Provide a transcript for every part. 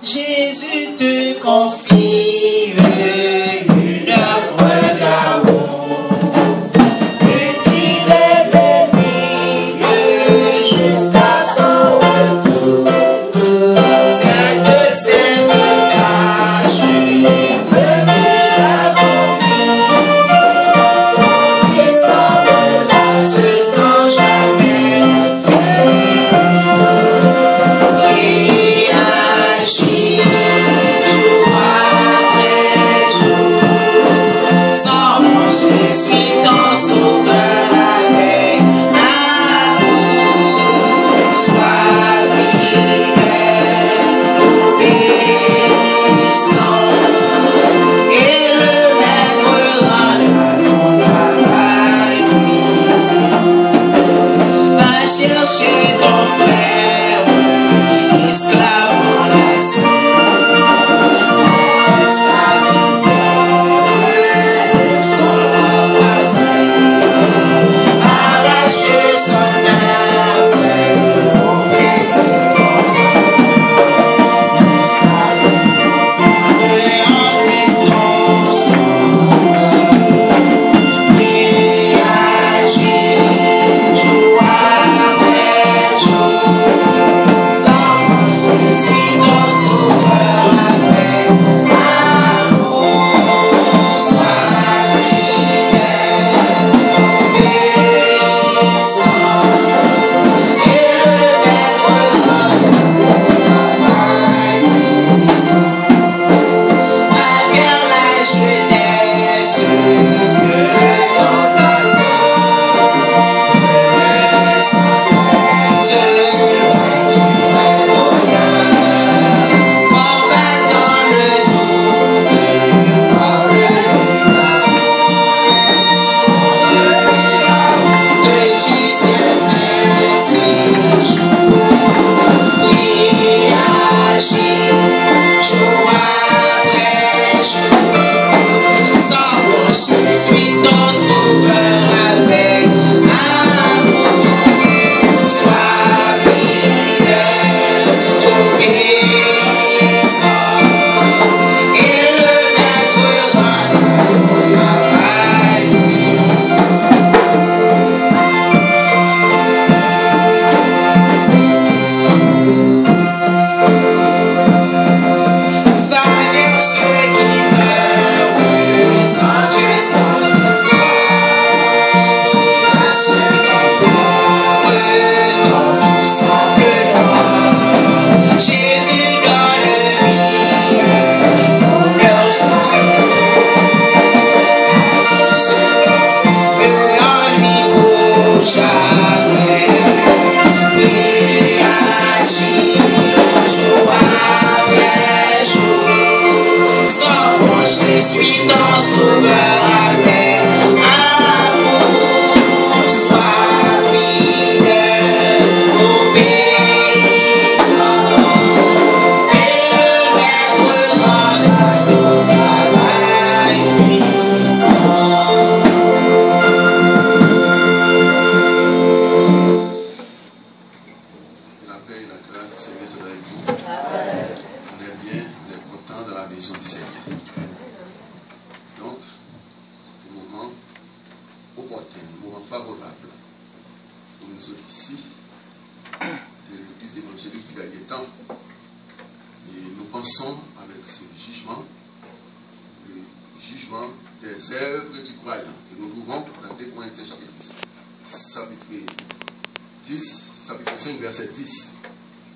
Jésus te confie une œuvre d'amour. Est-il béni jusqu'à son retour? Cette sainte tâche, veux-tu l'accomplir? Il semble là, ce sans jamais finir. Il agit jour après jour, sans manger, je suis ton sauveur avec amour. Sois fidèle, obéissant, et le maître rendra ton travail puissant. Va chercher ton frère, esclave en nation, de sa misère, son voisin, arrache son âme, au plaisir, de sa vie, en Christ il agit jour après jour, sans manger, je suis ton sauveur avec amour. Sois fidèle, obéissant, et le maître rendra travail puissant. Malgré la jeunesse que ton cœur sans cesse loin du vrai bonheur, combattant le doute par le que tu cesses ainsi jour. Il agit jour après jour, sans manger, je suis ton sauveur avec amour. Sois fidèle, obéissant, et le maître rendra ton travail puissant. Va vers ceux qui meurent sans Dieu, sans espoir. Dis à ceux qui mourent dans tout sang que toi. Jésus donne vie, bonheur, joie. À qui se confie en lui pour jamais. Il agit jour après jour, sans manger, je suis ton sauveur avec amour. Sois fidèle, obéissant, et le maître rendra ton travail puissant. La paix et la grâce du Seigneur soit avec vous. On est bien, on est content dans la maison du Seigneur. Donc, le moment opportun, le moment favorable pour nous autres ici, de l'église évangélique du dernier temps. Et nous pensons avec ce jugement, le jugement des œuvres du croyant, que nous trouvons dans 2 Corinthiens chapitre 10, chapitre 5, verset 10.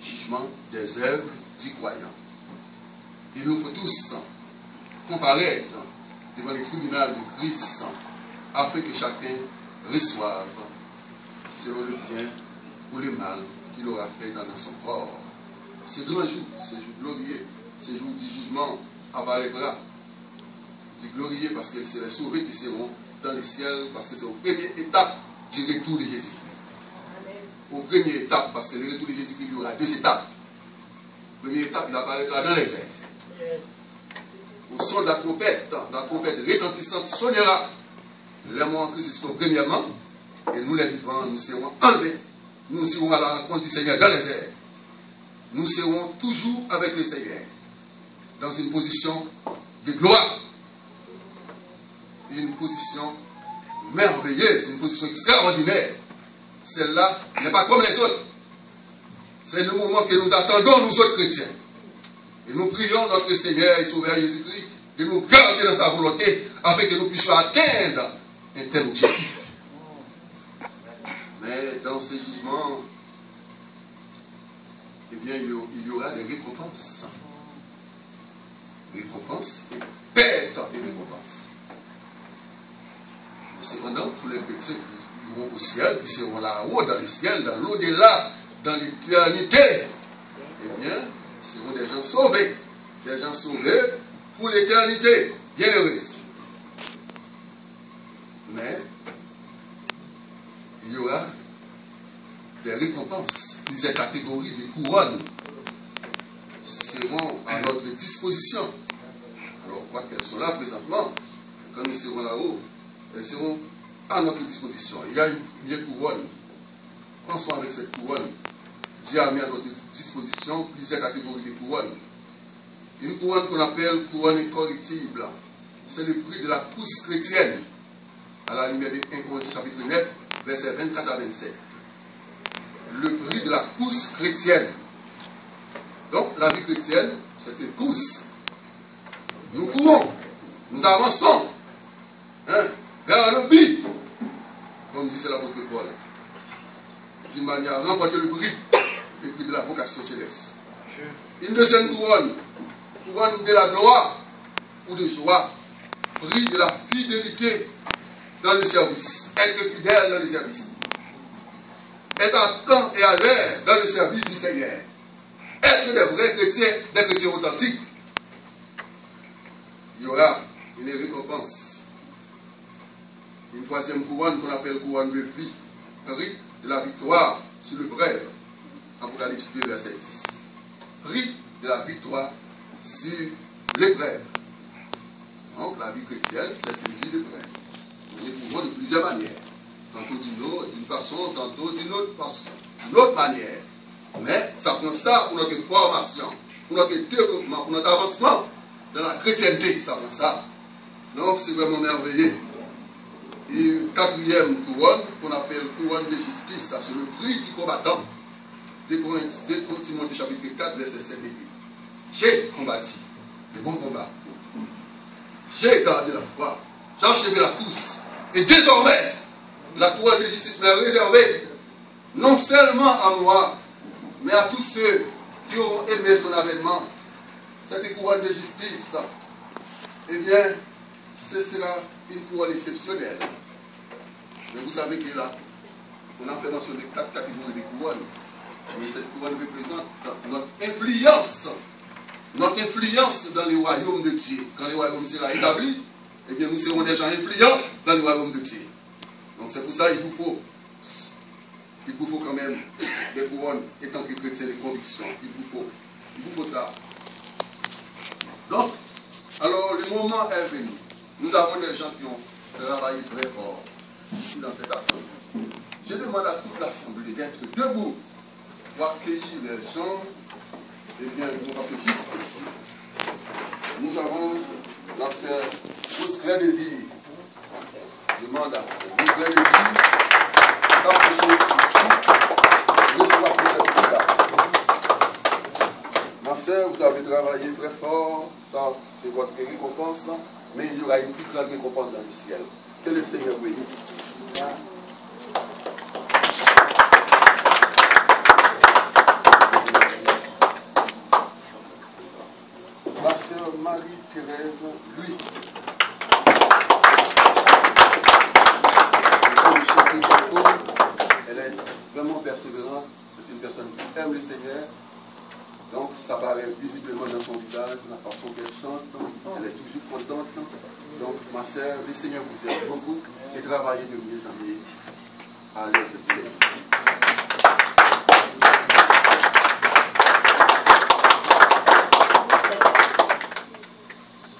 Jugement des œuvres du croyant. Il nous faut tous comparaître devant les tribunaux de Christ afin que chacun reçoive selon le bien ou le mal qu'il aura fait dans son corps. Ce grand jour, ce jour glorieux, ce jour du jugement apparaîtra. Du glorieux parce que c'est les sauvés qui seront dans le ciel, parce que c'est la première étape du retour de Jésus-Christ. Aux première étape, parce que le retour de Jésus-Christ, il y aura 2 étapes. Première étape, il apparaîtra dans les airs. Au son de la trompette retentissante sonnera. Les morts en Christ seront premièrement, et nous les vivants, nous serons enlevés. Nous serons à la rencontre du Seigneur dans les airs. Nous serons toujours avec le Seigneur. dans une position de gloire. Une position merveilleuse, une position extraordinaire. Celle-là n'est pas comme les autres. C'est le moment que nous attendons, nous autres chrétiens. Et nous prions notre Seigneur et Sauveur Jésus-Christ de nous garder dans sa volonté afin que nous puissions atteindre un tel objectif. Mais dans ces jugements, eh bien, il y aura des récompenses. Récompenses et perte de récompenses. Mais cependant, tous les chrétiens qui iront au ciel, qui seront là-haut, dans le ciel, dans l'au-delà, dans l'éternité, eh bien, seront des gens sauvés. Des gens sauvés pour l'éternité, bienheureuse. Mais, il y aura des récompenses, plusieurs catégories de couronnes seront à notre disposition. Alors, quoi qu'elles sont là présentement, quand nous serons là-haut, elles seront à notre disposition. Il y a une couronne. Pensons avec cette couronne. Dieu a mis à notre disposition plusieurs catégories de couronnes. Une couronne qu'on appelle couronne incorruptible. C'est le prix de la course chrétienne. À la lumière de 1 Corinthiens chapitre 9, versets 24 à 27. Le prix de la course chrétienne. Donc, la vie chrétienne, c'est une course. Nous courons, nous avançons vers le but, comme disait l'apôtre Paul. D'une manière à remporter le prix de la vocation céleste. Une deuxième couronne, couronne de la gloire ou de joie, prix de la fidélité dans le service. Être fidèle dans le service. Être à temps et à l'heure dans le service du Seigneur. Être des vrais chrétiens, des chrétiens authentiques. Il y aura une récompense. Une troisième couronne qu'on appelle couronne de vie. Prix de la victoire sur le brève. Apocalypse 2, verset 10. Prix de la victoire sur l'épreuve. Donc la vie chrétienne, c'est une vie de brève. Nous y pouvons de plusieurs manières. Tantôt d'une façon, tantôt d'une autre façon. D'une autre manière. Mais ça prend ça pour notre formation, pour notre développement, pour notre avancement dans la chrétienté. Ça prend ça. Donc c'est vraiment merveilleux. Et quatrième couronne, qu'on appelle couronne de justice, ça c'est le prix du combattant. 2 Timothée chapitre 4, verset 7 et 8. J'ai combattu le bon combat. J'ai gardé la foi. J'ai achevé la course. Et désormais, la couronne de justice m'est réservée, non seulement à moi, mais à tous ceux qui auront aimé son avènement. Cette couronne de justice, eh bien, ce sera une couronne exceptionnelle. Mais vous savez que là, on a fait mention de 4 catégories de couronnes. Mais cette couronne représente notre influence dans le royaume de Dieu. Quand le royaume sera établi, eh bien, nous serons des gens influents dans le royaume de Dieu. Donc c'est pour ça qu'il vous faut quand même des couronnes étant que chrétiens de conviction. Il vous faut ça. Donc, alors le moment est venu. Nous avons des gens qui ont travaillé très fort ici dans cette assemblée. Je demande à toute l'assemblée d'être debout pour accueillir les gens. Eh bien, parce que jusqu'ici, nous avons la sœur Rousclin Désir. Je demande à la sœur Rousclin Désir d'approcher ici, recevoir ce certificat. Ma sœur, vous avez travaillé très fort, ça c'est votre récompense, mais il y aura une plus grande récompense dans le ciel. Que le Seigneur vous bénisse. La sœur Marie-Thérèse, lui. Elle est vraiment persévérante, c'est une personne qui aime le Seigneur. Donc ça paraît visiblement dans son visage, la façon qu'elle chante, elle est toujours contente. Donc ma sœur, le Seigneur vous aime beaucoup et travaillez de mieux en mieux à l'œuvre du Seigneur.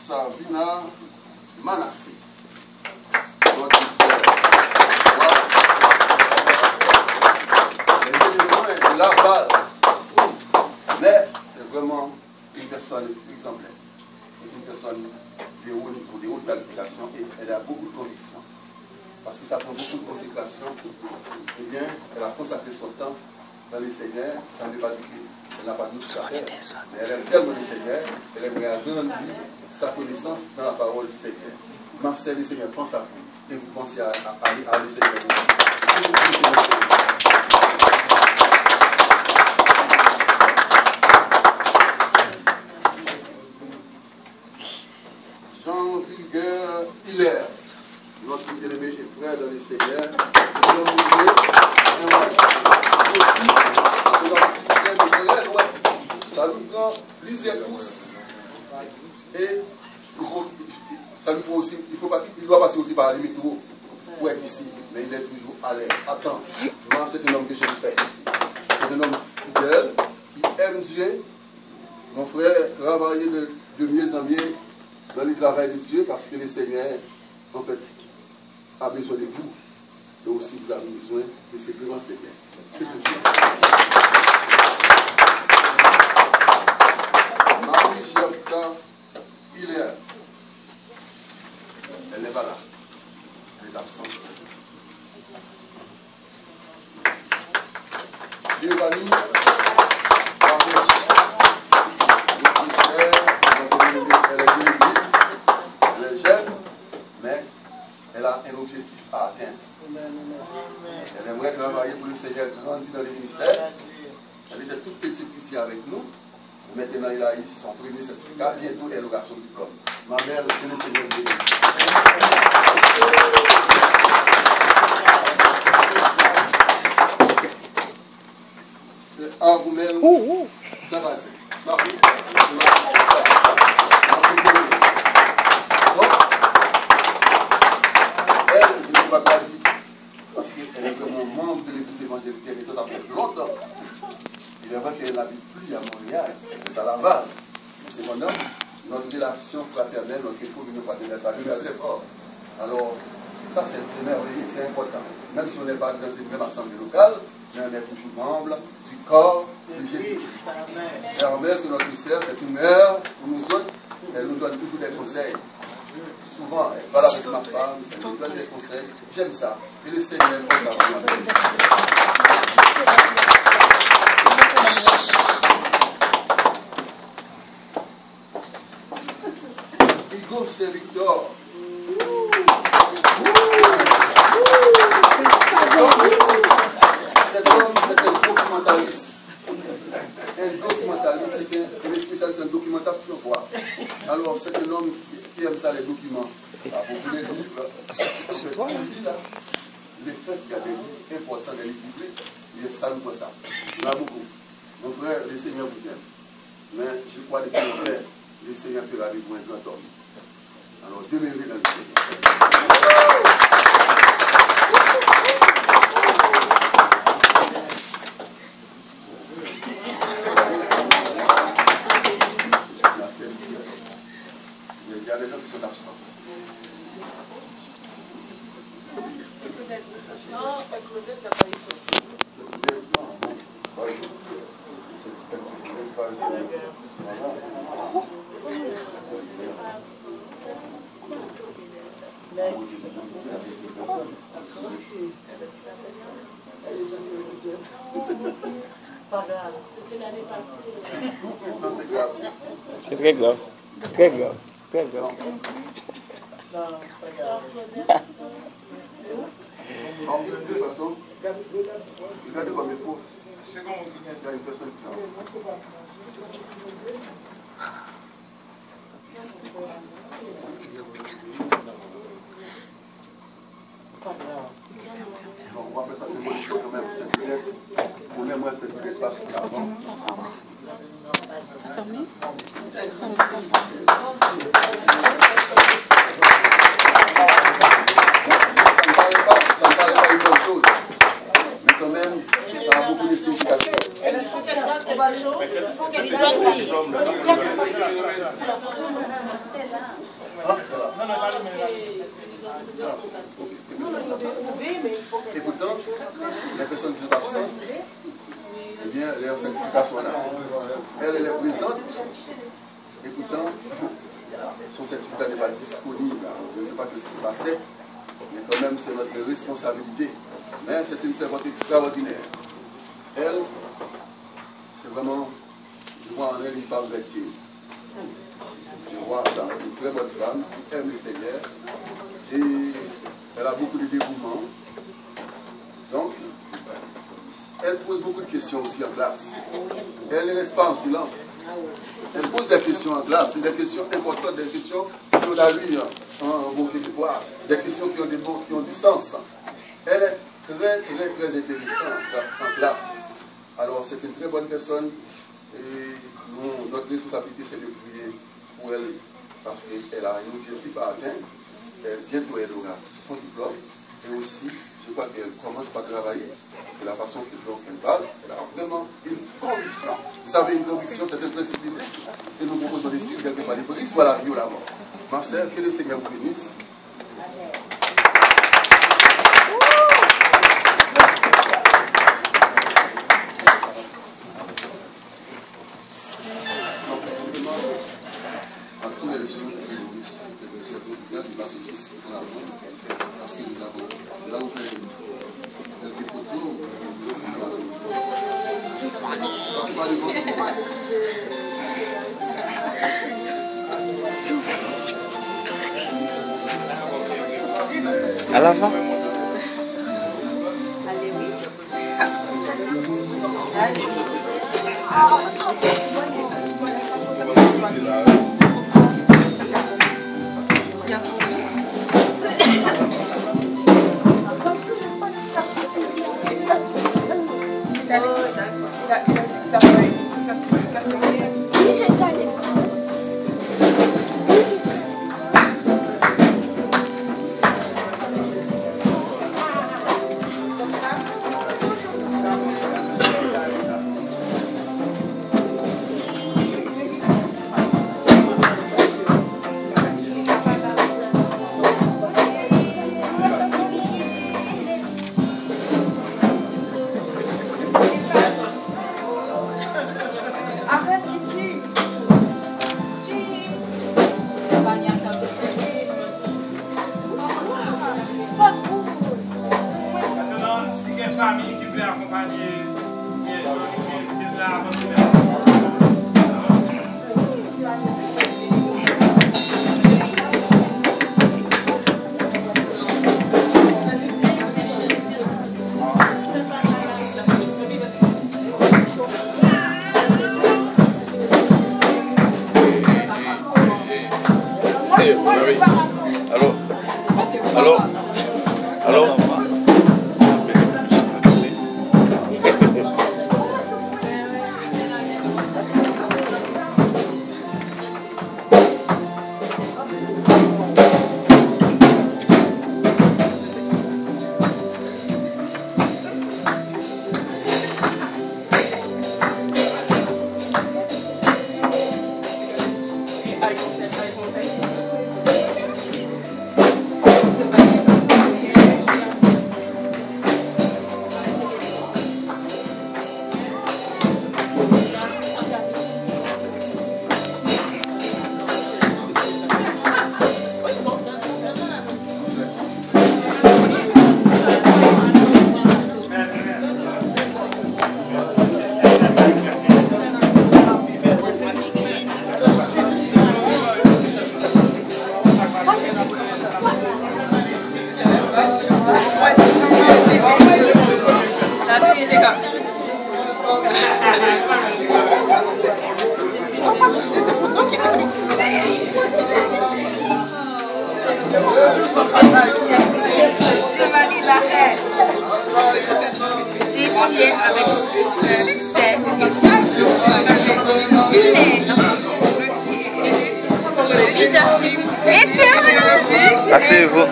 Savina Manassé, notre sœur. L'élément est de la balle, mais c'est vraiment une personne exemplaire. c'est une personne de haut niveau, de haute qualification, et elle a beaucoup de conviction. Parce que ça prend beaucoup de consécration. Eh bien, elle a consacré son temps dans les Seigneurs. Ça ne veut pas dire qu'elle n'a pas de doute sur terre, mais elle aime tellement les Seigneurs, elle aimerait agrandir sa connaissance dans la parole du Seigneur. Marcel, les Seigneurs, pense à vous, et vous pensez à les Seigneurs. Jean-Vigueur Hilaire, notre bien-aimé et frère dans les Seigneurs, ça nous prend plusieurs courses et ça nous prend aussi, il doit passer aussi par les métros pour être ici, mais il est toujours à l'aise. Attends, moi c'est un homme que je respecte. C'est un homme fidèle, qui aime Dieu. Mon frère travaille de mieux en mieux dans le travail de Dieu parce que le Seigneur, en fait, a besoin de vous. Et aussi vous avez besoin de ces grands Seigneurs. C'est tout. Marie-Gerta Hilaire. Elle n'est pas là. Elle est absente. Giovanni Paris. Elle est de l'église. Elle est jeune, mais elle a un objectif à atteindre. Elle aimerait travailler pour le Seigneur, grandir dans les ministères. Elle était toute petite ici avec nous. Maintenant, elle a eu son premier certificat. Bientôt, elle aura son diplôme. Ma mère, que le Seigneur bénisse. C'est Arumel Savazé. Elle ne va pas dire, parce qu'elle est vraiment membre de l'église évangélique, elle était ça fait longtemps. Il est vrai qu'elle n'habite plus à Montréal, elle est à Laval. Mais c'est mon homme, notre relation fraternelle, notre communion fraternelle, ça devient très fort. Alors, ça c'est merveilleux, c'est important. Même si on n'est pas dans une même assemblée locale, mais on est toujours membre du corps de Jésus. Sa mère, c'est notre sœur, c'est une mère pour nous autres, elle nous donne toujours des conseils. Souvent, elle parle avec ma femme, elle nous donne des conseils. J'aime ça. Et le Seigneur fait ça pour moi. Igor Saint-Victor. Cet homme, c'est un documentaliste. Un documentaliste, c'est un spécialiste en documentation, quoi. Alors, c'est un homme qui aime ça, les documents. Alors, vous voulez les livres. C'est toi, le fait qu'il y a des livres importants, des livres bibliques, il y a ça, nous voit ça. Il y en a beaucoup. Mon frère, le Seigneur vous aime. Mais je crois que mon frère, le Seigneur fera de vous un grand homme. Alors, demeurez dans le Seigneur. Il y a des gens qui sont absents. Non, Claudette n'a pas eu ça. Pas grave. C'est très grave. Très grave. Très grave. Non, pas grave. De toute façon, regardez comme il faut. Il y a une personne qui a. Pas grave. Donc, on va faire ça symbolique quand même. Cette lunette, pour même moi, cette lunette passe avant. Ça ne paraît pas une bonne chose. Mais quand même, ça a beaucoup de signification. Il faut qu'elle donne quelque chose. Il faut qu'elle donne quelque chose. Et pourtant, les personnes qui sont absentes, eh bien, leur certification là. Elle est présente. Et pourtant, frère n'est pas disponible. Je ne sais pas ce qui s'est passé, mais quand même, c'est notre responsabilité. Mais c'est une servante extraordinaire. Elle, c'est vraiment, je vois en elle une femme vertueuse. Je vois ça, une très bonne femme qui aime le Seigneur et elle a beaucoup de dévouement. Donc, elle pose beaucoup de questions aussi en classe. Elle ne reste pas en silence. Elle pose des questions en classe, des questions importantes, des questions qui ont l'allure en bon québécois, des questions qui ont du sens. Elle est très intéressante en classe. Alors, c'est une très bonne personne et notre responsabilité, c'est de prier pour elle parce qu'elle a un objectif à atteindre. Bientôt, elle aura son diplôme et aussi, je crois qu'elle commence par travailler. C'est la façon qu'elle parle. Elle a vraiment une conviction. Vous savez, une conviction, c'est un principe biblique. Et nous proposons de suivre, quel que soit les prix, soit la vie ou la mort. Ma sœur, que le Seigneur vous bénisse. À tous les jours, parce que nous avons fait quelques photos, parce que pas de conséquences. À la fin. Asseyez-vous.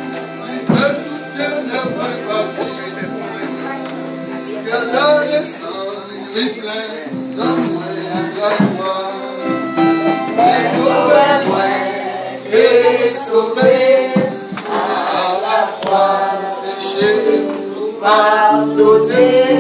Pardonner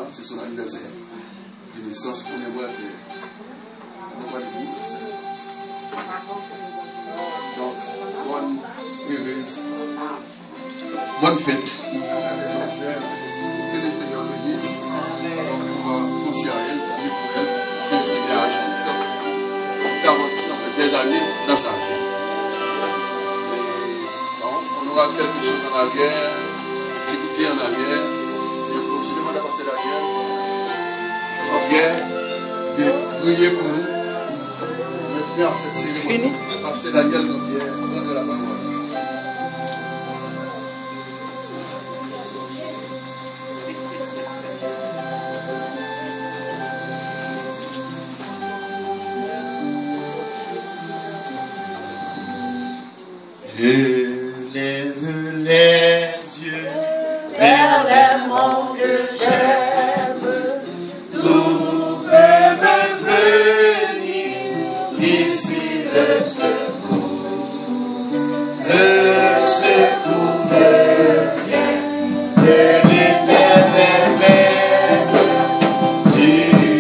C'est son anniversaire de naissance. Pour les voir que nous pas les bouts. Donc, bonne heureuse, bonne fête. Ma soeur, que le Seigneur bénisse. Donc, on va penser à elle, prier pour elle, que le Seigneur ajoute dans des années dans sa vie. Donc, on aura quelque chose en arrière, petit côté en arrière. De prier pour nous. Maintenant, cette cérémonie, Pasteur Daniel nous vient prendre la parole. Je lève les yeux vers les monts que j'aime. D'où peut me venir ici le secours? Le secours me vient de l'Éternel Maître, du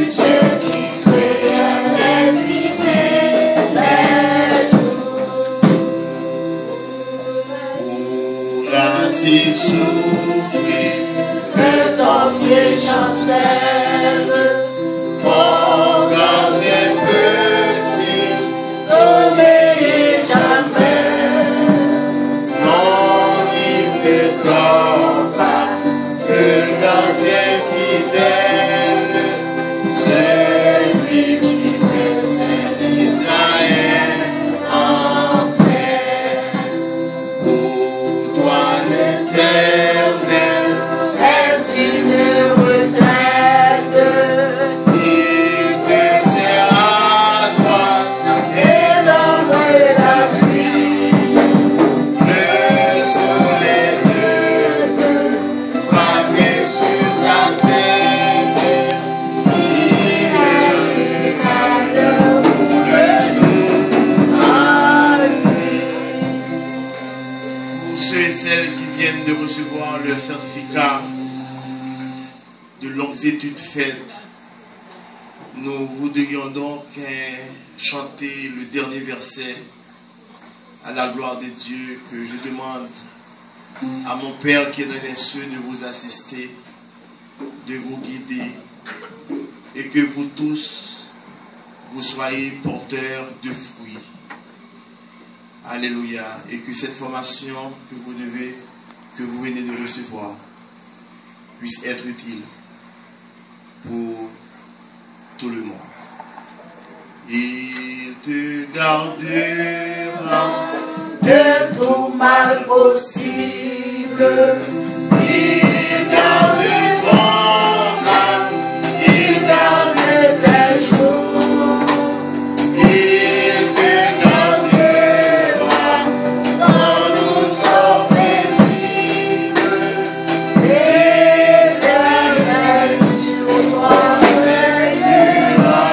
Dieu qui créa les misères. Pourra-t-il souffrir que ton pied j'observe? Mon gardien petit, sommeiller jamais. Non, il ne dort pas, le gardien fidèle, celui qui préserve Israël en paix. Pour toi l'Éternel est une retraite. Il te sert à droite et donne la pluie. Le soleil ne peut frapper sur ta tête. Il donne malheur pour le jour à lui. Pour ceux et celles qui viennent de recevoir leur certificat de longues études faites, nous voudrions donc chanter le dernier verset à la gloire de Dieu, que je demande à mon Père qui est dans les cieux de vous assister, de vous guider, et que vous tous, vous soyez porteurs de fruits. Alléluia. Et que cette formation que vous venez de recevoir, puisse être utile pour tout le monde. Il te gardera de tout mal possible. Il garde ton âme, il garde tes jours. Il te gardera quand nous sommes paisibles. L'Éternel sur toi veillera.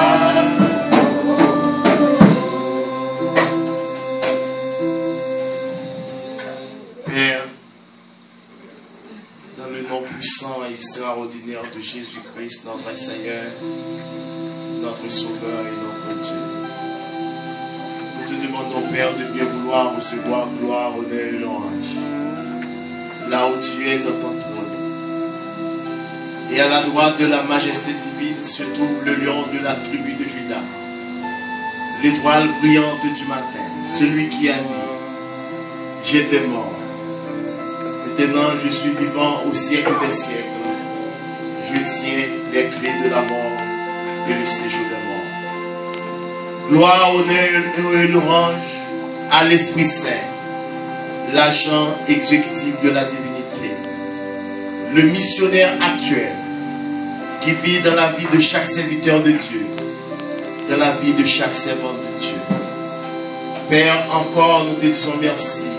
Père, dans le nom puissant et extraordinaire de Jésus-Christ, notre Seigneur, notre Sauveur et notre Dieu, nous te demandons, Père, de bien vouloir recevoir gloire, honneur et louange, là où tu es dans ton trône. Et à la droite de la majesté divine se trouve le lion de la tribu de Juda, l'étoile brillante du matin, celui qui a dit: j'étais mort, et Maintenant, je suis vivant au siècle des siècles. Je tiens les clés de la mort et le séjour de mort. Gloire, honneur et louange à l'Esprit Saint, l'agent exécutif de la divinité, le missionnaire actuel qui vit dans la vie de chaque serviteur de Dieu, dans la vie de chaque servante de Dieu. Père, encore nous te disons merci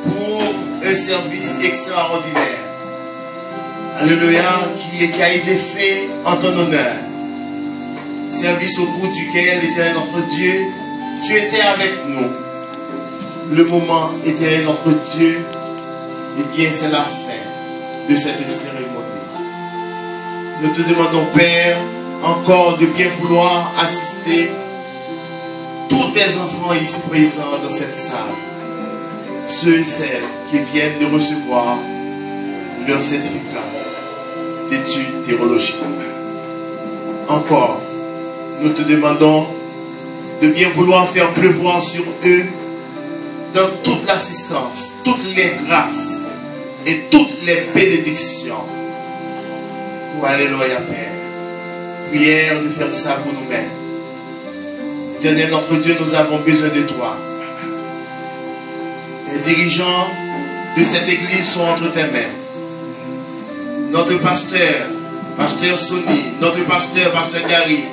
pour un service extraordinaire. Alléluia, qui a été fait en ton honneur. Service au cours duquel, l'Éternel notre Dieu, tu étais avec nous. Le moment, Éternel notre Dieu, et bien c'est la fin de cette cérémonie. Nous te demandons, Père, encore de bien vouloir assister tous tes enfants ici présents dans cette salle, ceux et celles qui viennent de recevoir leur certificat d'études théologiques. Encore, nous te demandons de bien vouloir faire pleuvoir sur eux dans toute l'assistance, toutes les grâces et toutes les bénédictions. Pour Alléluia, Père. Prière de faire ça pour nous-mêmes. Éternel notre Dieu, nous avons besoin de toi. Les dirigeants de cette église sont entre tes mains. Notre pasteur, pasteur Sonny, notre pasteur, pasteur Gary,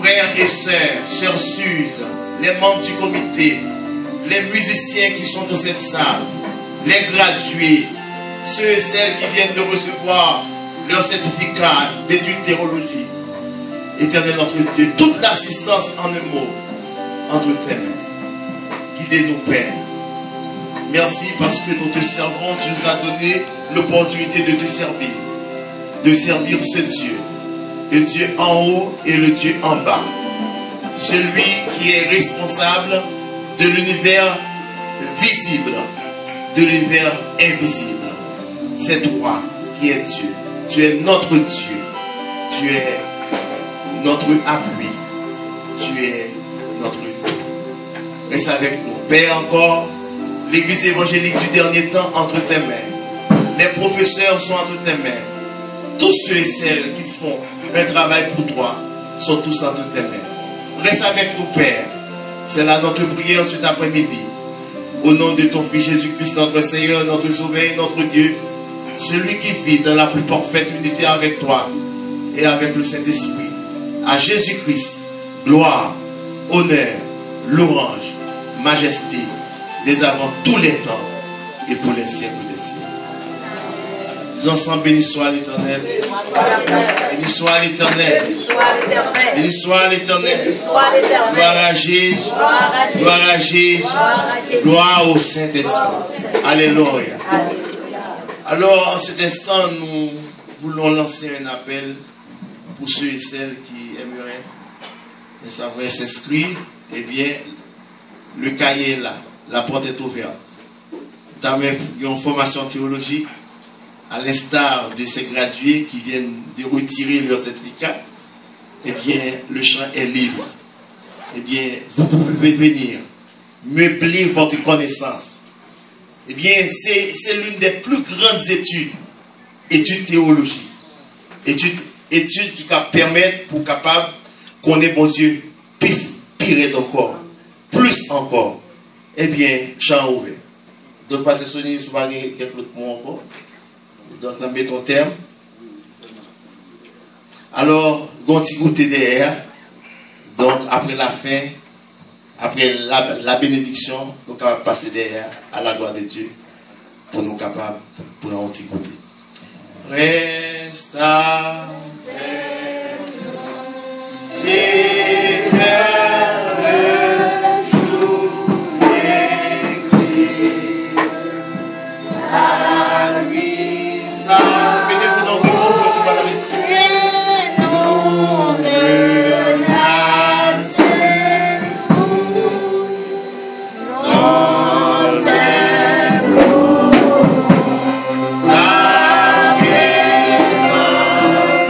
frères et sœurs, sœurs Suze, les membres du comité, les musiciens qui sont dans cette salle, les gradués, ceux et celles qui viennent de recevoir leur certificat d'études théologiques. Éternel notre Dieu, toute l'assistance en un mot entre tes mains. Guidez-nous, Père. Merci parce que nous te servons, tu nous as donné l'opportunité de te servir ce Dieu, le Dieu en haut et le Dieu en bas, celui qui est responsable de l'univers visible, de l'univers invisible. C'est toi qui es Dieu. Tu es notre Dieu. Tu es notre appui. Tu es notre tout. Reste avec nous. Père, encore, l'église évangélique du dernier temps entre tes mains. Les professeurs sont entre tes mains. Tous ceux et celles qui font un travail pour toi sont tous entre tes mains. Reste avec nous, Père. C'est là notre prière cet après-midi. Au nom de ton Fils Jésus-Christ, notre Seigneur, notre Sauveur, notre Dieu, celui qui vit dans la plus parfaite unité avec toi et avec le Saint-Esprit. À Jésus-Christ, gloire, honneur, louange, majesté, dès avant tous les temps et pour les siècles des siècles. Nous ensemble, béni soit l'Éternel. Béni soit l'Éternel. Béni soit l'Éternel. Gloire à Jésus. Gloire à Jésus. Gloire au Saint-Esprit. Alléluia. Alors, en cet instant, nous voulons lancer un appel pour ceux et celles qui aimeraient savoir s'inscrire. Eh bien, le cahier est là. La porte est ouverte. Nous avons une formation théologique, à l'instar de ces gradués qui viennent de retirer leur certificat. Eh bien, le champ est libre. Eh bien, vous pouvez venir meubler votre connaissance. Eh bien, c'est l'une des plus grandes études théologiques. Études qui permettent pour capable qu'on ait bon Dieu pire encore, plus encore. Eh bien, champ ouvert. Donc, passer sonner sur quelques autres mots encore. Donc, on met ton terme. Alors, gonti goûter derrière. Donc, après la fin, après la bénédiction, nous allons passer derrière à la gloire de Dieu pour nous capables pour un petit goûter. Reste avec Seigneur, le jour est gris. À lui, ça. Mettez-vous dans deux mots pour se parler. Yes.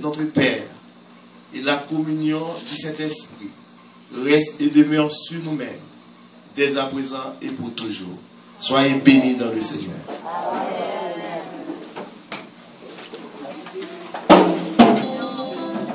notre Père et la communion du Saint-Esprit reste et demeure sur nous-mêmes, dès à présent et pour toujours. Soyez bénis dans le Seigneur. Amen.